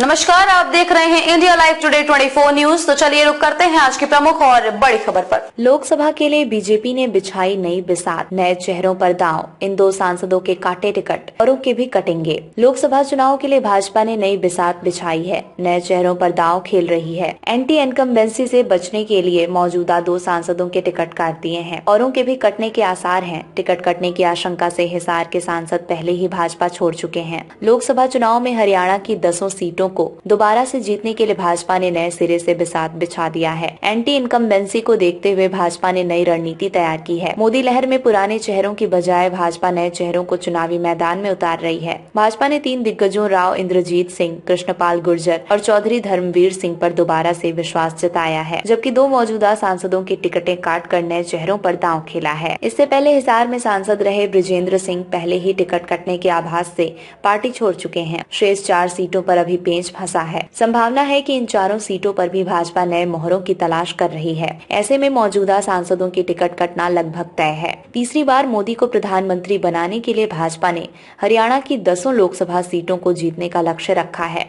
नमस्कार, आप देख रहे हैं इंडिया लाइव टुडे 24 न्यूज। तो चलिए रुक करते हैं आज की प्रमुख और बड़ी खबर पर। लोकसभा के लिए बीजेपी ने बिछाई नई बिसात, नए चेहरों पर दांव, इन दो सांसदों के काटे टिकट, औरों के भी कटेंगे। लोकसभा चुनाव के लिए भाजपा ने नई बिसात बिछाई है, नए चेहरों पर दांव खेल रही है। एंटी इनकम्बेंसी से बचने के लिए मौजूदा दो सांसदों के टिकट काट दिए हैं, औरों के भी कटने के आसार हैं। टिकट कटने की आशंका से हिसार के सांसद पहले ही भाजपा छोड़ चुके हैं। लोकसभा चुनाव में हरियाणा की 10 सीटों को दोबारा से जीतने के लिए भाजपा ने नए सिरे से बिसात बिछा दिया है। एंटी इनकम्बेंसी को देखते हुए भाजपा ने नई रणनीति तैयार की है। मोदी लहर में पुराने चेहरों की बजाय भाजपा नए चेहरों को चुनावी मैदान में उतार रही है। भाजपा ने 3 दिग्गजों राव इंद्रजीत सिंह, कृष्णपाल गुर्जर और चौधरी धर्मवीर सिंह पर दोबारा से विश्वास जताया है, जबकि 2 मौजूदा सांसदों की टिकटें काट कर नए चेहरों पर दांव खेला है। इससे पहले हिसार में सांसद रहे बृजेंद्र सिंह पहले ही टिकट कटने के आभास से पार्टी छोड़ चुके हैं। शेष 4 सीटों पर अभी पेंच फंसा है। संभावना है कि इन 4 सीटों पर भी भाजपा नए मोहरों की तलाश कर रही है। ऐसे में मौजूदा सांसदों की टिकट कटना लगभग तय है। तीसरी बार मोदी को प्रधानमंत्री बनाने के लिए भाजपा ने हरियाणा की 10 लोकसभा सीटों को जीतने का लक्ष्य रखा है।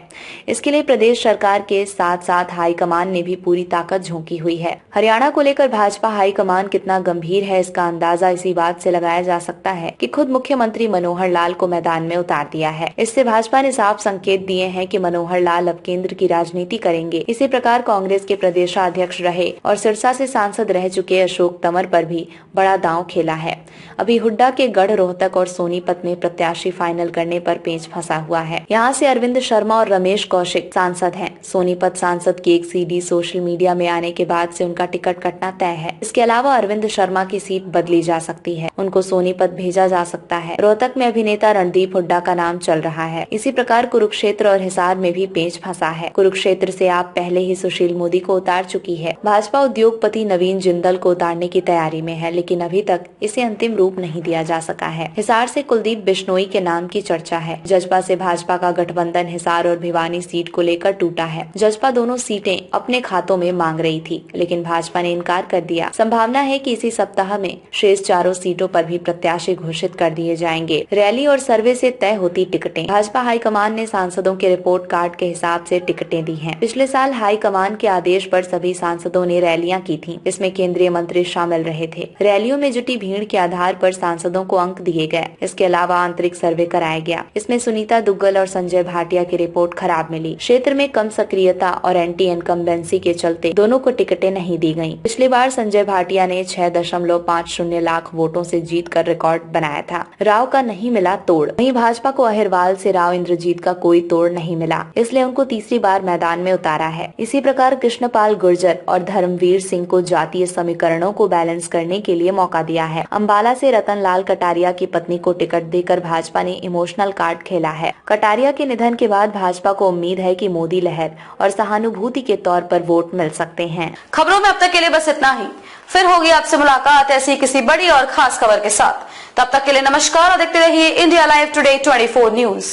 इसके लिए प्रदेश सरकार के साथ साथ हाईकमान ने भी पूरी ताकत झोंकी हुई है। हरियाणा को लेकर भाजपा हाईकमान कितना गंभीर है, इसका अंदाजा इसी बात से लगाया जा सकता है कि खुद मुख्यमंत्री मनोहर लाल को मैदान में उतार दिया है। इससे भाजपा ने साफ संकेत दिए हैं कि मनोहर लाल अब केंद्र की राजनीति करेंगे। इसी प्रकार कांग्रेस के प्रदेशाध्यक्ष रहे और सिरसा से सांसद रह चुके अशोक तंवर पर भी बड़ा दांव खेला है। अभी हुड्डा के गढ़, रोहतक और सोनीपत में प्रत्याशी फाइनल करने पर पेंच फंसा हुआ है। यहाँ से अरविंद शर्मा और रमेश कौशिक सांसद हैं। सोनीपत सांसद की एक सीडी सोशल मीडिया में आने के बाद से उनका टिकट कटना तय है। इसके अलावा अरविंद शर्मा की सीट बदली जा सकती है, उनको सोनीपत भेजा जा सकता है। रोहतक में अभिनेता रणदीप हुड्डा का नाम चल रहा है। इसी प्रकार कुरुक्षेत्र और हिसार में भी पेंच फंसा है। कुरुक्षेत्र से आप पहले ही सुशील मोदी को उतार चुकी है। भाजपा उद्योगपति नवीन जिंदल को उतारने की तैयारी में है, लेकिन अभी तक इसे अंतिम रूप नहीं दिया जा सका है। हिसार से कुलदीप बिश्नोई के नाम की चर्चा है। जजपा से भाजपा का गठबंधन हिसार और भिवानी सीट को लेकर टूटा है। जजपा दोनों सीटें अपने खातों में मांग रही थी, लेकिन भाजपा ने इनकार कर दिया। संभावना है कि इसी सप्ताह में शेष 4 सीटों पर भी प्रत्याशी घोषित कर दिए जाएंगे। रैली और सर्वे से तय होती टिकटें। भाजपा हाईकमान ने सांसदों के रिपोर्ट कार्ड के हिसाब से टिकटें दी हैं। पिछले साल हाईकमान के आदेश पर सभी सांसदों ने रैलियां की थीं, जिसमें केंद्रीय मंत्री शामिल रहे थे। रैलियों में जुटी भीड़ के आधार पर सांसदों को अंक दिए गए। इसके अलावा आंतरिक सर्वे कराया गया। इसमें सुनीता दुग्गल और संजय भाटिया की रिपोर्ट खराब मिली। क्षेत्र में कम सक्रियता और एंटी इनकम्बेंसी के चलते दोनों को टिकटें नहीं दी गयी। पिछली बार संजय भाटिया ने 6.50 लाख वोटों से जीतकर रिकॉर्ड बनाया था। राव का नहीं मिला तोड़। वहीं भाजपा को अहिरवाल से राव इंद्रजीत का कोई तोड़ नहीं मिला, इसलिए उनको तीसरी बार मैदान में उतारा है। इसी प्रकार कृष्णपाल गुर्जर और धर्मवीर सिंह को जातीय समीकरणों को बैलेंस करने के लिए मौका दिया है। अंबाला से रतन लाल कटारिया की पत्नी को टिकट देकर भाजपा ने इमोशनल कार्ड खेला है। कटारिया के निधन के बाद भाजपा को उम्मीद है कि मोदी लहर और सहानुभूति के तौर पर वोट मिल सकते हैं। खबरों में अब तक के लिए बस इतना ही। फिर होगी आपसे मुलाकात ऐसी किसी बड़ी और खास खबर के साथ। तब तक के लिए नमस्कार और देखते रहिए इंडिया लाइव टुडे 24 न्यूज।